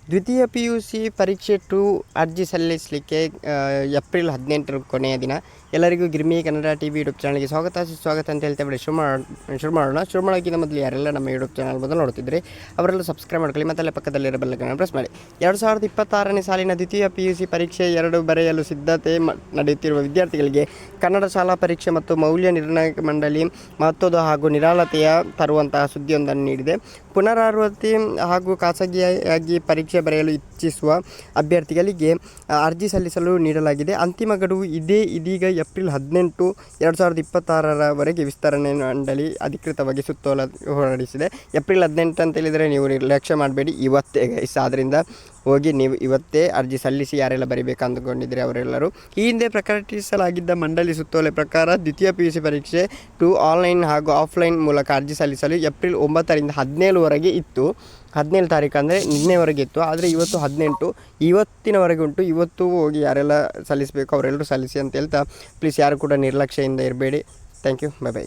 ದ್ವಿತೀಯ ಪಿ.ಯು.ಸಿ ಪರೀಕ್ಷೆ 2 ಅರ್ಜಿ ಸಲ್ಲಿಸಲಿಕ್ಕೆ ಏಪ್ರಿಲ್ 18 ಕೊನೆಯ ದಿನ. ಎಲ್ಲರಿಗೂ ಗಿರ್ಮಿ ಕನ್ನಡ ಟಿವಿ ಯೂಟ್ಯೂಬ್ ಚಾನಲ್ಗೆ ಸುಸ್ವಾಗತ ಅಂತ ಹೇಳ್ತಾ ಬಿಡಿ ಶುರು ಮಾಡೋಕ್ಕಿಂತ ಮೊದಲು ಯಾರೆಲ್ಲ ನಮ್ಮ ಯೂಟ್ಯೂಬ್ ಚಾನಲ್ ಮೊದಲು ನೋಡ್ತಿದ್ರಿ ಅವರೆಲ್ಲ ಸಬ್ಸ್ಕ್ರೈಬ್ ಮಾಡ್ಕೊಳ್ಳಿ ಮತ್ತು ಅಲ್ಲೇ ಪಕ್ಕದಲ್ಲಿರೋ ಬೆಲ್ಲನ್ನು ಪ್ರೆಸ್ ಮಾಡಿ. 2026ನೇ ಸಾಲಿನ ದ್ವಿತೀಯ ಪಿ.ಯು.ಸಿ ಪರೀಕ್ಷೆ 2 ಬರೆಯಲು ಸಿದ್ಧತೆ ನಡೆಯುತ್ತಿರುವ ವಿದ್ಯಾರ್ಥಿಗಳಿಗೆ ಕನ್ನಡ ಶಾಲಾ ಪರೀಕ್ಷೆ ಮತ್ತು ಮೌಲ್ಯ ನಿರ್ಣಯ ಮಂಡಳಿ ಮಹತ್ವದ ಹಾಗೂ ನಿರಾಳತೆಯ ತರುವಂತಹ ಸುದ್ದಿಯೊಂದನ್ನು ನೀಡಿದೆ. ಪುನರಾವರ್ತಿ ಹಾಗೂ ಖಾಸಗಿಯಾಗಿ ಪರೀಕ್ಷೆ ಬರೆಯಲು ಇಚ್ಛಿಸುವ ಅಭ್ಯರ್ಥಿಗಳಿಗೆ ಅರ್ಜಿ ಸಲ್ಲಿಸಲು ನೀಡಲಾಗಿದೆ. ಅಂತಿಮ ಗಡುವು ಇದೀಗ ಏಪ್ರಿಲ್ 18, 2026ರವರೆಗೆ ವಿಸ್ತರಣೆ ಮಂಡಳಿ ಅಧಿಕೃತವಾಗಿ ಸುತ್ತೋಲೆ ಹೊರಡಿಸಿದೆ. ಏಪ್ರಿಲ್ 18 ಅಂತ ಹೇಳಿದರೆ ನೀವು ನಿರ್ಲಕ್ಷ್ಯ ಮಾಡಬೇಡಿ, ಇವತ್ತೇ ಗೈಸ್. ಆದ್ದರಿಂದ ಹೋಗಿ ನೀವು ಇವತ್ತೇ ಅರ್ಜಿ ಸಲ್ಲಿಸಿ ಯಾರೆಲ್ಲ ಬರೀಬೇಕು ಅಂದುಕೊಂಡಿದ್ರೆ ಅವರೆಲ್ಲರೂ. ಈ ಹಿಂದೆ ಪ್ರಕಟಿಸಲಾಗಿದ್ದ ಮಂಡಳಿ ಸುತ್ತೋಲೆ ಪ್ರಕಾರ ದ್ವಿತೀಯ ಪಿ.ಯು.ಸಿ ಪರೀಕ್ಷೆ 2 ಆನ್ಲೈನ್ ಹಾಗೂ ಆಫ್ಲೈನ್ ಮೂಲಕ ಅರ್ಜಿ ಸಲ್ಲಿಸಲು ಏಪ್ರಿಲ್ 9ರಿಂದ 17ವರೆಗೆ ಇತ್ತು. 17 ತಾರೀಕು ಅಂದರೆ ನಿನ್ನೆವರೆಗೆ ಇತ್ತು, ಆದರೆ ಇವತ್ತು 18, ಇವತ್ತಿನವರೆಗೆ ಉಂಟು. ಇವತ್ತು ಹೋಗಿ ಯಾರೆಲ್ಲ ಸಲ್ಲಿಸಬೇಕು ಅವರೆಲ್ಲರೂ ಸಲ್ಲಿಸಿ ಅಂತ ಹೇಳ್ತಾ, ಪ್ಲೀಸ್ ಯಾರು ಕೂಡ ನಿರ್ಲಕ್ಷ್ಯದಿಂದ ಇರಬೇಡಿ. Thank you, by.